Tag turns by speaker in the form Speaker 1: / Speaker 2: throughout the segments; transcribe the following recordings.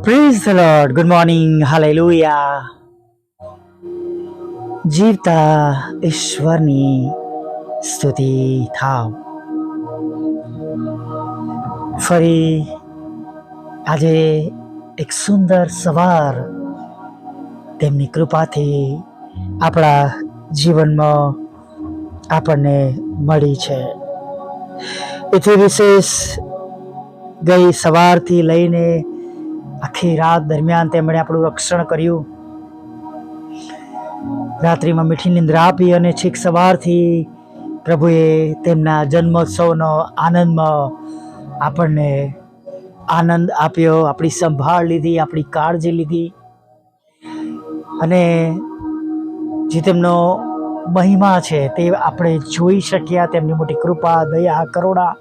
Speaker 1: Praise the lord. Good morning. Hallelujah. જીવતા ઈશ્વરની સ્તુતિ થાવ. ફરી આજે એક સુંદર સવાર તેમની કૃપાથી આપણા જીવનમાં આપણને મળી છે. એથી વિશેષ ગઈ સવારથી લઈને આખી રાત દરમિયાન તેમણે આપણું રક્ષણ કર્યું. રાત્રિમાં મીઠી નિંદ્રા આપી અને છેક સવારથી પ્રભુએ તેમના જન્મોત્સવનો આનંદમાં આપણને આનંદ આપ્યો, આપણી સંભાળ લીધી, આપણી કાળજી લીધી અને જે તેમનો મહિમા છે તે આપણે જોઈ શક્યા. તેમની મોટી કૃપા, દયા, કરુણા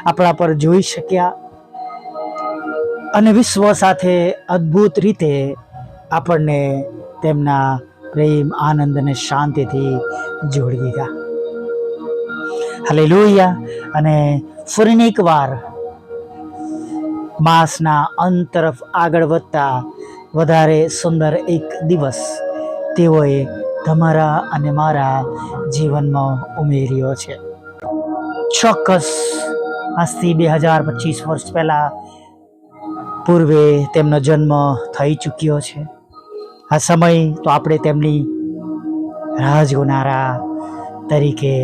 Speaker 1: આપણા પર જોઈ શક્યા અને વિશ્વ સાથે અદ્ભુત રીતે આપણને તેમના પ્રેમ, આનંદ અને શાંતિથી જોડી દીધા. હાલેલુયા. અને ફરીને એકવાર માસના અંત તરફ આગળ વધતા વધારે સુંદર એક દિવસ તેઓએ તમારા અને મારા જીવનમાં ઉમેર્યો છે. ચોક્કસ આજથી 2025 વર્ષ પહેલાં પૂર્વે તેમનો જન્મ થઈ ચૂક્યો છે. આ સમય તો આપણે તેમની રાહ જોનારા તરીકે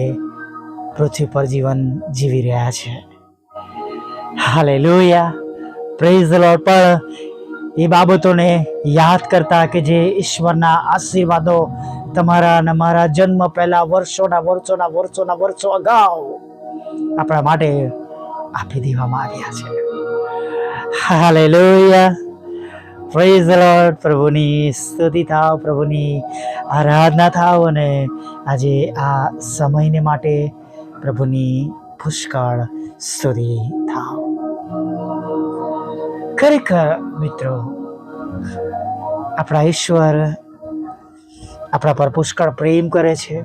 Speaker 1: પૃથ્વી પર જીવન જીવી રહ્યા છે. હાલેલુયા. Praise the lord. પણ એ બાબતોને યાદ કરતા કે જે ઈશ્વરના આશીર્વાદો તમારા અને મારા જન્મ પહેલા વર્ષો અગાઉ આપણા માટે આપી દેવામાં આવ્યા છે. હાલેલુયા. Praise the lord. પ્રભુની સ્તુતિ થાવ, પ્રભુની આરાધના થાવ અને આજે આ સમયને માટે પ્રભુની પુષ્કળ સ્તુતિ થાવ. ખરેખર મિત્રો, આપણા ઈશ્વર આપણા પર પુષ્કળ પ્રેમ કરે છે.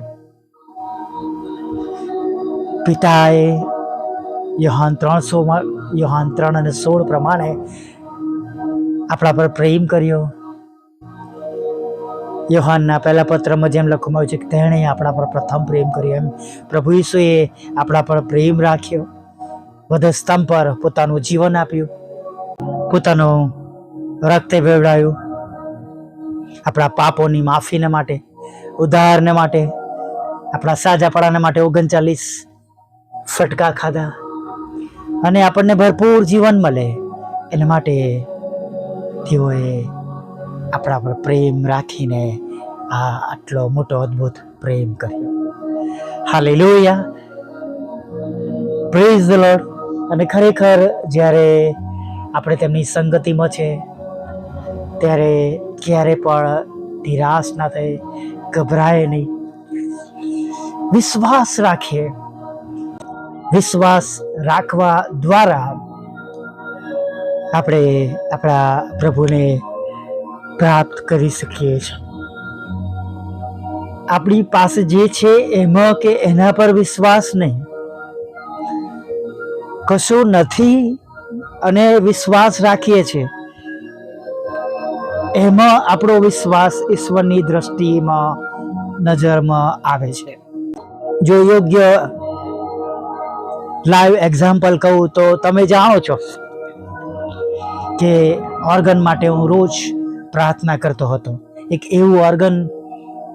Speaker 1: પિતાએ યોહાન 3:16 પ્રમાણે આપણા પર પ્રેમ કર્યો. યોહાનના પહેલા પત્રમાં જેમ લખવામાં આવ્યું છે કે તેણે આપણા પર પ્રથમ પ્રેમ કર્યો, એમ પ્રભુ ઈસુએ આપણા પર પ્રેમ રાખ્યો. વધસ્તંભ પર પોતાનું જીવન આપ્યું, પોતાનું રક્ત વેવડાયું આપણા પાપોની માફીને માટે, ઉદ્ધારને માટે, આપણા સાજાપણાને માટે 39 ફટકા ખાધા અને આપણને ભરપૂર જીવન મળે એના માટે તેઓએ આપણા પર પ્રેમ રાખીને આ આટલો મોટો અદ્ભુત પ્રેમ કર્યો. હાલેલુયા. Praise the lord. અને ખરેખર જ્યારે આપણે તેમની સંગતિમાં છે ત્યારે ક્યારે પણ નિરાશ ના થાય, ગભરાય નહીં, વિશ્વાસ રાખીએ. વિશ્વાસ રાખવા દ્વારા આપણે આપણા પ્રભુને પ્રાપ્ત કરી શકીએ છીએ. આપણી પાસે જે છે એમાં કે એના પર વિશ્વાસ નહીં, કશું નથી અને વિશ્વાસ રાખીએ છીએ એમાં આપણો વિશ્વાસ ઈશ્વરની દ્રષ્ટિમાં નજરમાં આવે છે. જો યોગ્ય લાઈવ એક્ઝામ્પલ કહું તો તમે જાણો છો કે ઓર્ગન માટે હું રોજ પ્રાર્થના કરતો હતો. એક એવું ઓર્ગન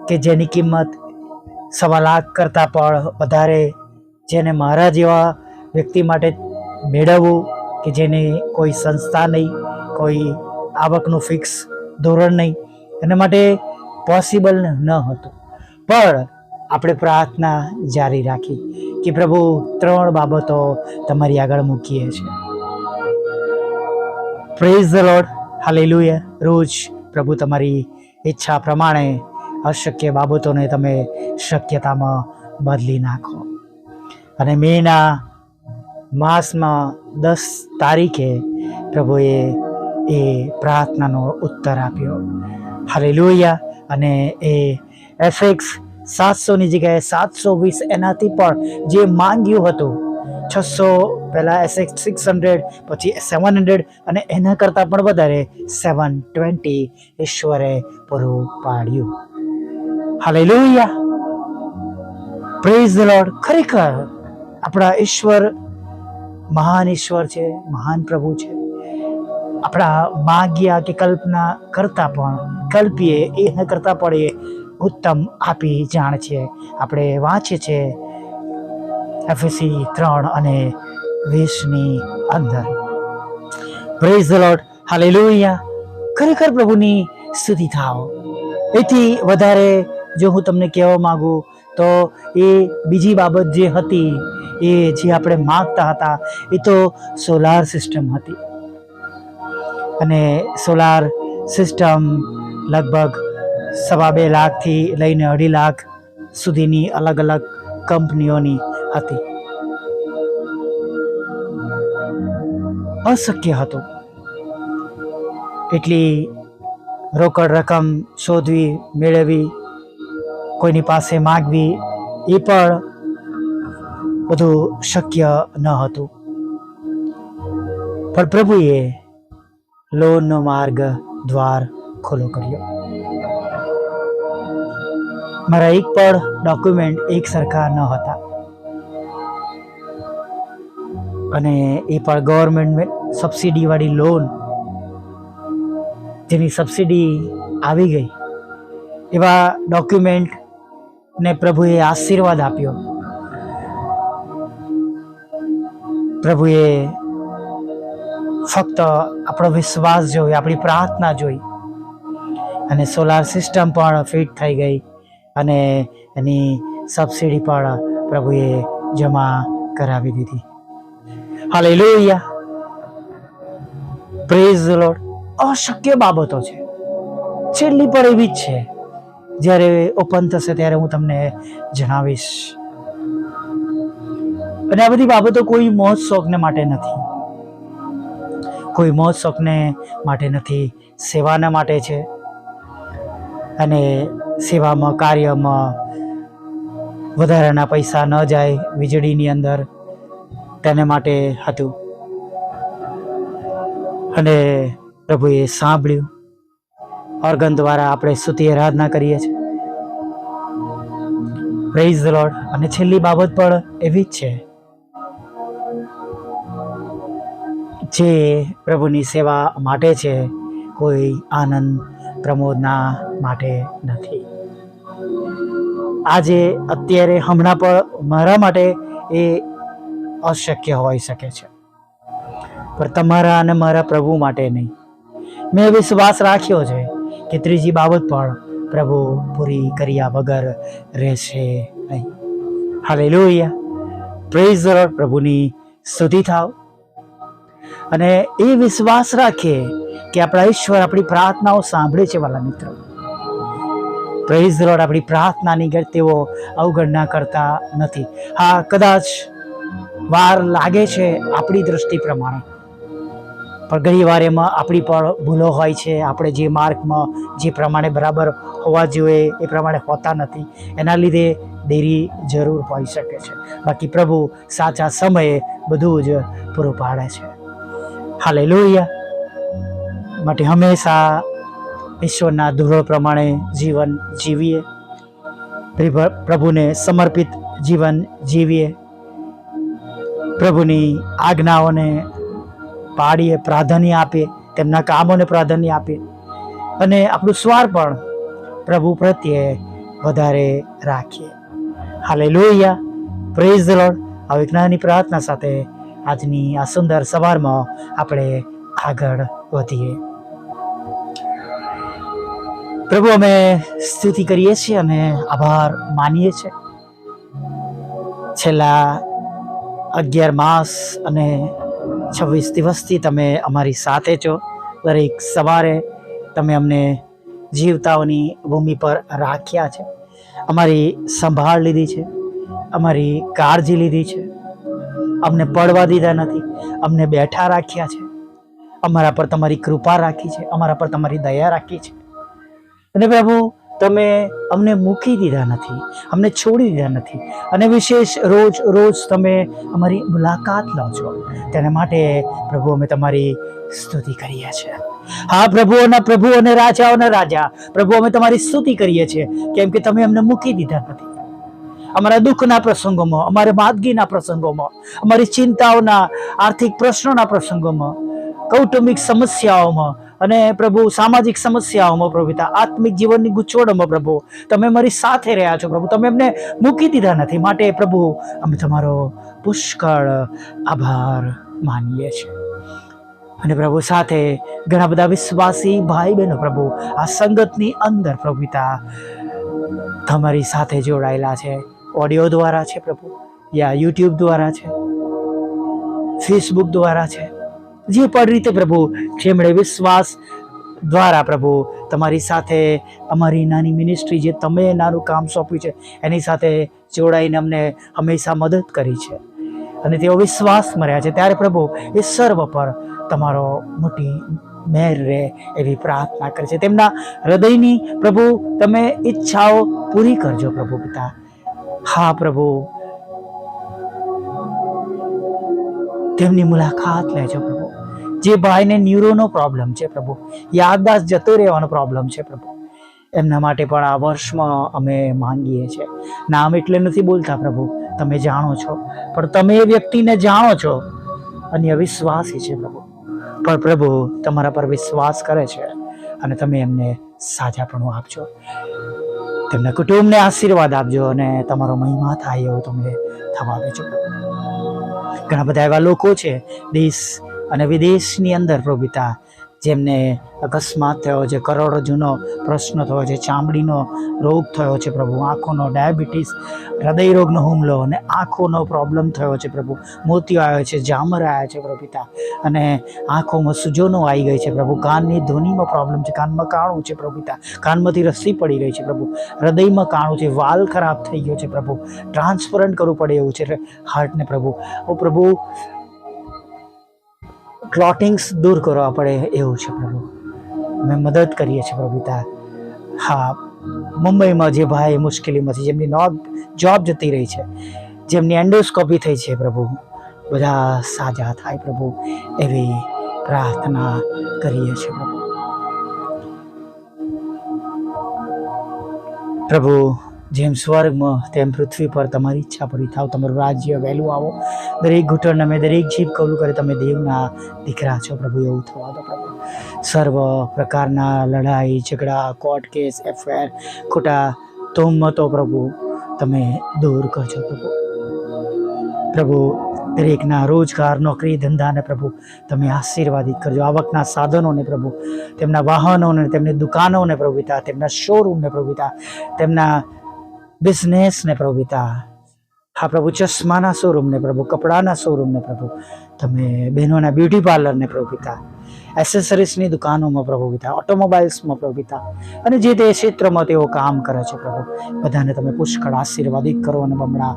Speaker 1: કે જેની કિંમત 1.25 લાખ કરતાં પણ વધારે, જેને મારા જેવા વ્યક્તિ માટે મેળવવું કે જેને કોઈ સંસ્થા નહીં, કોઈ આવકનું ફિક્સ ધોરણ નહીં, એના માટે પોસિબલ ન હતું. પણ આપણે પ્રાર્થના જારી રાખી કે પ્રભુ 3 બાબતો તમારી આગળ મૂકીએ છીએ. Praise the lord. હાલેલુયા. રોજ પ્રભુ તમારી ઈચ્છા પ્રમાણે અશક્ય બાબતોને તમે શક્યતામાં બદલી નાખો. અને મેના માસમાં 10 તારીખે પ્રભુએ એ પ્રાર્થનાનો ઉત્તર આપ્યો. હાલેલુયા. અને એ FX 700ની જગ્યાએ 720 એનાથી પણ જે માંગ્યું હતું 600, પહેલાં SX600, પછી 700 અને એના કરતાં પણ વધારે 720 ઈશ્વરે પૂરું પાડ્યું. Hallelujah, praise the lord. ખરેખર આપણા ઈશ્વર મહાન ઈશ્વર છે, મહાન પ્રભુ છે. આપણા માગ્યા કે કલ્પના કરતાં પણ કલ્પીએ એના કરતાં પણ એ ઉત્તમ આપી જાણ છે. આપણે વાંચીએ છીએ એફએસી 3 અને 20ની અંદર. Praise the lord, hallelujah. ખરેખર પ્રભુની સ્તુતિ થાવ. એથી વધારે જો હું તમને કહેવા માંગુ તો એ બીજી બાબત જે હતી, એ જે આપણે માગતા હતા, એ તો સોલાર સિસ્ટમ હતી. અને સોલાર સિસ્ટમ લગભગ 2.5 લાખથી લઈને 2.5 લાખ સુધીની અલગ અલગ કંપનીઓની હતી. અશક્ય હતું એટલી રોકડ રકમ શોધવી, મેળવવી, કોઈની પાસે માગવી, એ પણ બધું શક્ય ન હતું. પણ પ્રભુએ લોનનો માર્ગ, દ્વાર ખુલ્લો કર્યો. મારા એક પણ ડોક્યુમેન્ટ એક સરખા ન હતા અને એ પણ ગવર્મેન્ટ સબસિડીવાળી લોન, જેની સબસિડી આવી ગઈ, એવા ડોક્યુમેન્ટને પ્રભુએ આશીર્વાદ આપ્યો. પ્રભુએ ફક્ત આપણો વિશ્વાસ જોઈ, આપણી પ્રાર્થના જોઈ અને સોલાર સિસ્ટમ પણ ફિટ થઈ ગઈ અને એની સબસિડી પણ પ્રભુએ જમા કરાવી દીધી. Hallelujah, praise the lord. અશક્ય બાબતો છે, છેલ્લી પણ એવી જ છે. જ્યારે ઓપન થશે ત્યારે હું તમને જણાવીશ. અને આ બધી બાબતો કોઈ મોજ શોખને માટે નથી, કોઈ મોજ શોખને માટે નથી, સેવાના માટે છે. અને સેવામાં, કાર્યમાં વધારાના પૈસા ન જાય વીજળીની અંદર, તેને માટે હતું. અને પ્રભુએ સાંભળ્યું. ઓર્ગન દ્વારા આપણે સ્તુતિ આરાધના કરીએ છીએ. Praise the lord. અને છેલ્લી બાબત પણ એવી જ છે, જે પ્રભુની સેવા માટે છે, કોઈ આનંદ પ્રમોદના માટે નથી. આજે અત્યારે હમણાં પણ મારા માટે એ અશક્ય હોઈ શકે છે, પણ તમારા અને મારા પ્રભુ માટે નહીં. મેં વિશ્વાસ રાખ્યો છે કે ત્રીજી બાબત પણ પ્રભુ પૂરી કર્યા વગર રહેશે નહીં. Hallelujah, praise the lord. પ્રભુની સ્તુતિ થાવ. અને એ વિશ્વાસ રાખીએ કે આપણા ઈશ્વર આપણી પ્રાર્થનાઓ સાંભળે છે. વાલા મિત્રો, પ્રેઝ ધ લોર્ડ. આપણી પ્રાર્થનાની તેઓ અવગણના કરતા નથી. હા, કદાચ વાર લાગે છે આપણી દ્રષ્ટિ પ્રમાણે, પણ ઘણી વાર એમાં આપણી પણ ભૂલો હોય છે. આપણે જે માર્ગમાં જે પ્રમાણે બરાબર હોવા જોઈએ એ પ્રમાણે હોતા નથી, એના લીધે દેરી જરૂર હોઈ શકે છે. બાકી પ્રભુ સાચા સમયે બધું જ પૂરું પાડે છે. હાલેલુયા. માટે હંમેશા ઈશ્વરના ધોરણ પ્રમાણે જીવન જીવીએ, પ્રભુને સમર્પિત જીવન જીવીએ, પ્રભુની આજ્ઞાઓને પાડીએ, પ્રાધાન્ય આપીએ, તેમના કામોને પ્રાધાન્ય આપીએ અને આપણું સ્વાર પણ પ્રભુ પ્રત્યે વધારે રાખીએ. Hallelujah, praise the lord. હવે એક નાની પ્રાર્થના સાથે આજની આ સુંદર સવારમાં આપણે આગળ વધીએ. પ્રભુ, અમે સ્તુતિ કરીએ છીએ અને આભાર માનીએ છીએ. છેલ્લા 11 માસ અને 26 દિવસથી તમે અમારી સાથે છો. દરેક સવારે તમે અમને જીવતાઓની ભૂમિ પર રાખ્યા છે, અમારી સંભાળ લીધી છે, અમારી કાળજી લીધી છે, અમને પડવા દીધા નથી, અમને બેઠા રાખ્યા છે, અમારા પર તમારી કૃપા રાખી છે, અમારા પર તમારી દયા રાખી છે. અને પ્રભુ, તમે અમને મૂકી દીધા નથી, અમને છોડી દીધા નથી, અને વિશેષ રોજ તમે અમારી મુલાકાત લો છો. તેના માટે પ્રભુ અમે તમારી સ્તુતિ કરીએ છીએ. હા પ્રભુઓના પ્રભુ અને રાજાઓના રાજા, પ્રભુ અમે તમારી સ્તુતિ કરીએ છીએ, કેમ કે તમે અમને મૂકી દીધા નથી. અમારા દુઃખના પ્રસંગોમાં, અમારા માંદગીના પ્રસંગોમાં, અમારી ચિંતાઓના, આર્થિક પ્રશ્નોના પ્રસંગોમાં, કૌટુંબિક સમસ્યાઓમાં અને પ્રભુ સામાજિક સમસ્યાઓમાં, પ્રભુ પિતા આત્મિક જીવનની ગૂંચવણોમાં પ્રભુ તમે અમારી સાથે રહ્યા છો. પ્રભુ તમે અમને મૂકી દીધા નથી. માટે પ્રભુ અમે તમારો પુષ્કળ આભાર માનીએ છીએ. અને પ્રભુ સાથે ઘણા બધા વિશ્વાસી ભાઈ બહેનો પ્રભુ આ સંગતની અંદર પ્રભુ પિતા તમારી સાથે જોડાયેલા છે. ઓડિયો દ્વારા છે પ્રભુ, યા યુટ્યુબ દ્વારા છે, ફેસબુક દ્વારા છે, જે પણ રીતે પ્રભુ જેમણે વિશ્વાસ દ્વારા પ્રભુ તમારી સાથે અમારી નાની મિનિસ્ટ્રી, જે તમે નાનું કામ સોંપ્યું છે, એની સાથે જોડાઈને અમને હંમેશા મદદ કરી છે અને તેઓ વિશ્વાસમાં રહ્યા છે. ત્યારે પ્રભુ એ સર્વ પર તમારો મોટી મહેર રહે એવી પ્રાર્થના કરે છે. તેમના હૃદયની પ્રભુ તમે ઈચ્છાઓ પૂરી કરજો પ્રભુ પિતા. હા પ્રભુ, તેમની મુલાકાત લેજો પ્રભુ. જે ભાઈને ન્યુરોનો પ્રોબ્લેમ છે પ્રભુ, યાદદાસ્ત જતો રહેવાનો પ્રોબ્લેમ છે પ્રભુ, એમના માટે પણ આ વર્ષમાં અમે માંગીએ છીએ. નામ એટલે નથી બોલતા પ્રભુ, તમે જાણો છો, પણ તમે એ વ્યક્તિને જાણો છો. અન્ય વિશ્વાસી છે પ્રભુ, પણ પ્રભુ તમારા પર વિશ્વાસ કરે છે અને તમે એમને સાજાપણું આપજો. તેમના કુટુંબને આશીર્વાદ આપજો અને તમારો મહિમા થાય એવું તમે થવા દેજો. ઘણા બધા એવા લોકો છે દેશ અને વિદેશની અંદર પ્રભુ પિતા, જેમને અકસ્માત થયો છે, કરોડો જૂનો પ્રશ્ન થયો છે, ચામડીનો રોગ થયો છે પ્રભુ, આંખોનો ડાયાબિટીસ, હૃદય રોગનો હુમલો અને આંખોનો પ્રોબ્લેમ થયો છે પ્રભુ, મોતિયો આવ્યો છે, જામર આવ્યા છે પ્રભુ પિતા, અને આંખોમાં સુજોનો આવી ગઈ છે પ્રભુ, કાનની ધ્વનિમાં પ્રોબ્લેમ છે, કાનમાં કાણું છે પ્રભુ પિતા, કાનમાંથી રસ્સી પડી રહી છે પ્રભુ, હૃદયમાં કાણું છે, વાલ ખરાબ થઈ ગયો છે પ્રભુ, ટ્રાન્સપરન્ટ કરવું પડે એવું છે હાર્ટને પ્રભુ. ઓ પ્રભુ, ક્લોટિંગ્સ દૂર કરવા પડે એવું છે પ્રભુ, અમે મદદ કરીએ છીએ પ્રભુ પિતા. હા, મુંબઈમાં જે ભાઈ મુશ્કેલીમાં છે, જેમની જોબ જતી રહી છે, જેમની એન્ડોસ્કોપી થઈ છે પ્રભુ, બધા સાજા થાય પ્રભુ એવી પ્રાર્થના કરીએ છીએ પ્રભુ. પ્રભુ, જેમ સ્વર્ગમાં તેમ પૃથ્વી પર તમારી ઈચ્છા પૂરી થાવ, તમારું રાજ્ય વહેલું આવો. દરેક ઘૂંટણ અમે દરેક જીભ કબૂલ કરે તમે દેવના દીકરા છો પ્રભુ, એવું થવા દો પ્રભુ. સર્વ પ્રકારના લડાઈ ઝઘડા, કોર્ટ કેસ, એફઆઈઆર, ખોટા તોહમતો પ્રભુ તમે દૂર કરજો પ્રભુ. પ્રભુ, દરેકના રોજગાર, નોકરી, ધંધાને પ્રભુ તમે આશીર્વાદિત કરજો. આવકના સાધનોને પ્રભુ, તેમના વાહનોને, તેમની દુકાનોને પ્રભુ પિતા, તેમના શોરૂમને પ્રભુ પિતા, તેમના બિઝનેસને પ્રભુ પિતા, હા પ્રભુ, ચશ્માના શોરૂમને પ્રભુ, કપડાના શોરૂમને પ્રભુ, તમે બહેનોના બ્યુટી પાર્લરને પ્રભુ પિતા, એસેસરીઝની દુકાનોમાં પ્રભુ પિતા, ઓટોમોબાઈલ્સમાં પ્રભુ પિતા, અને જે તે ક્ષેત્રમાં તેઓ કામ કરે છે પ્રભુ, બધાને તમે પુષ્કળ આશીર્વાદિત કરો અને બમણા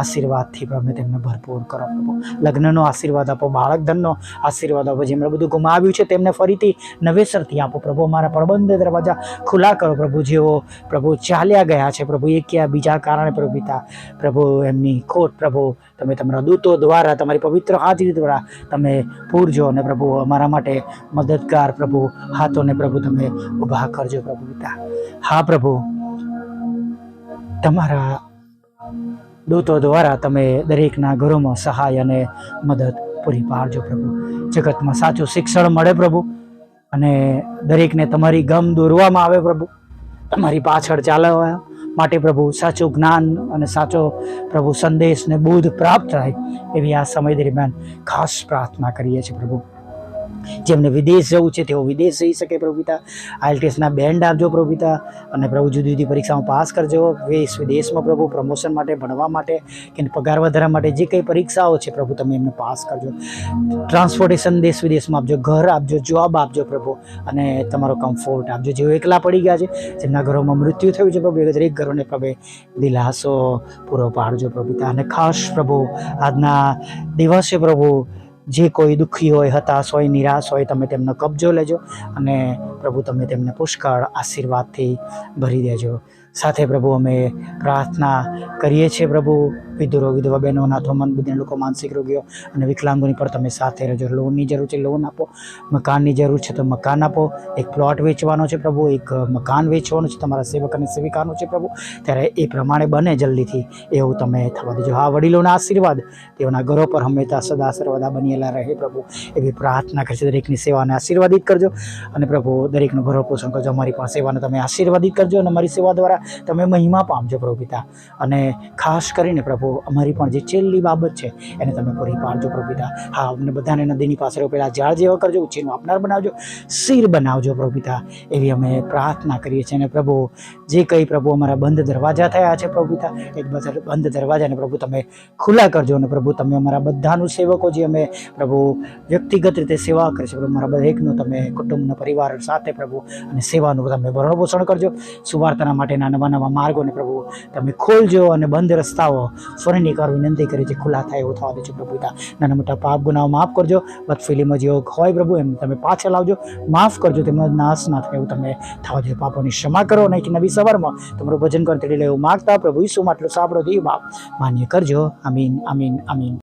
Speaker 1: આશીર્વાદથી તમે તેમને ભરપૂર કરો પ્રભુ. લગ્નનો આશીર્વાદ આપો, બાળક ધનનો આશીર્વાદ આપો, જેમણે બધું ગુમાવ્યું છે તેમને ફરીથી નવેસરથી આપો પ્રભુ. અમારા પ્રબંધ દરવાજા ખુલ્લા કરો પ્રભુ. જેઓ પ્રભુ ચાલ્યા ગયા છે પ્રભુ, એક યા બીજા કારણે પ્રભુ પિતા, પ્રભુ એમની ખોટ પ્રભુ તમે તમારા દૂતો દ્વારા, તમારી પવિત્ર હાજરી દ્વારા તમે પૂરજો અને પ્રભુ અમારા માટે મદદગાર પ્રભુ હાથોને પ્રભુ તમે ઊભા કરજો પ્રભુ પિતા. હા પ્રભુ, તમારા દૂતો દ્વારા તમે દરેકના ઘરોમાં સહાય અને મદદ પૂરી પાડજો પ્રભુ. જગતમાં સાચું શિક્ષણ મળે પ્રભુ, અને દરેકને તમારી ગમ દોરવામાં આવે પ્રભુ, તમારી પાછળ ચાલવા માટે પ્રભુ સાચું જ્ઞાન અને સાચો પ્રભુ સંદેશ ને બોધ પ્રાપ્ત થાય એવી આ સમય દરમિયાન ખાસ પ્રાર્થના કરીએ છીએ પ્રભુ. જેમને વિદેશ જવું છે તેઓ વિદેશ જઈ શકે પ્રભુ પિતા. આઈએલટીએસના બેન્ડ આપજો પ્રભુ પિતા, અને પ્રભુ જુદી જુદી પરીક્ષામાં પાસ કરજો. દેશ વિદેશમાં પ્રભુ પ્રમોશન માટે, ભણવા માટે કે પગાર વધારા માટે જે કંઈ પરીક્ષાઓ છે પ્રભુ તમે એમને પાસ કરજો. ટ્રાન્સપોર્ટેશન દેશ વિદેશમાં આપજો, ઘર આપજો, જોબ આપજો પ્રભુ, અને તમારો કમ્ફર્ટ આપજો. જેઓ એકલા પડી ગયા છે, જેમના ઘરોમાં મૃત્યુ થયું છે પ્રભુ, એ દરેક ઘરોને પ્રભુ દિલાસો પૂરો પાડજો પ્રભુ પિતા. અને ખાસ પ્રભુ આજના દિવસે પ્રભુ જે કોઈ દુઃખી હોય, હતાશ હોય, નિરાશ હોય, તમે તેમનો કબજો લેજો અને પ્રભુ તમે તેમને પુષ્કળ આશીર્વાદથી ભરી દેજો. સાથે પ્રભુ અમે પ્રાર્થના કરીએ છીએ પ્રભુ, વિધુરો વિધવા બહેનો, અનાથો, મંદબુદ્ધિ લોકો, માનસિક રોગીઓ અને વિકલાંગોની પર તમે સાથે રહેજો. લોનની જરૂર છે લોન આપો, મકાનની જરૂર છે તો મકાન આપો. એક પ્લોટ વેચવાનો છે પ્રભુ, એક મકાન વેચવાનું છે તમારા સેવક અને સેવિકાનું છે પ્રભુ, ત્યારે એ પ્રમાણે બને જલ્દીથી એવું તમે થવા દેજો. હા, વડીલોના આશીર્વાદ તેઓના ઘરો પર હંમેશા સદા સર્વદા બનેલા રહે પ્રભુ, એવી પ્રાર્થના કરશે. દરેકની સેવાને આશીર્વાદિત કરજો અને પ્રભુ દરેકનું ભરણ પોષણ કરજો. અમારી પણ સેવાને તમે આશીર્વાદિત કરજો અને અમારી સેવા દ્વારા તમે મહિમા પામજો પ્રભુ પિતા. અને ખાસ કરીને પ્રભુ અમારી પણ જે છેલ્લી બાબત છે એને તમે પૂરી પાડજો પ્રભુ પિતા. હા, અમને બધાને નદીની પાસે રોપેલા ઝાડ જેવા કરજો, ઉછીનું આપનાર બનાવજો, શિર બનાવજો પ્રભુ પિતા, એવી અમે પ્રાર્થના કરીએ છીએ. અને પ્રભુ જે કંઈ પ્રભુ અમારા બંધ દરવાજા થયા છે પ્રભુ પિતા, એ બધા બંધ દરવાજાને પ્રભુ તમે ખુલ્લા કરજો. અને પ્રભુ તમે અમારા બધાનું સેવકો જે અમે પ્રભુ વ્યક્તિગત રીતે સેવા કરે છે પ્રભુ, અમારા દરેકનું તમે કુટુંબના પરિવાર સાથે પ્રભુ અને સેવાનું તમે ભરણ પોષણ કરજો. સુવાર્તાના માટેના નવા નવા માર્ગોને પ્રભુ તમે ખોલજો અને બંધ રસ્તાઓ ફરીની કર વિનંતી કરી છે ખુલ્લા થાય એવું થવા દેજો પ્રભુ પિતા. નાના મોટા પાપ ગુનાઓ માફ કરજો, બદફિલીમાં જે હોય પ્રભુ એમ તમે પાછા લાવજો, માફ કરજો, તેમનો નાશ ના થાય એવું તમે થવા દેજો. પાપોની ક્ષમા કરો અને નવી સવારમાં તમારું ભજન કરતી લેવું માગતા પ્રભુ ઈસુ માટલું સાંભળો દી બાપ માન્ય કરજો. આમીન, આમીન, આમીન.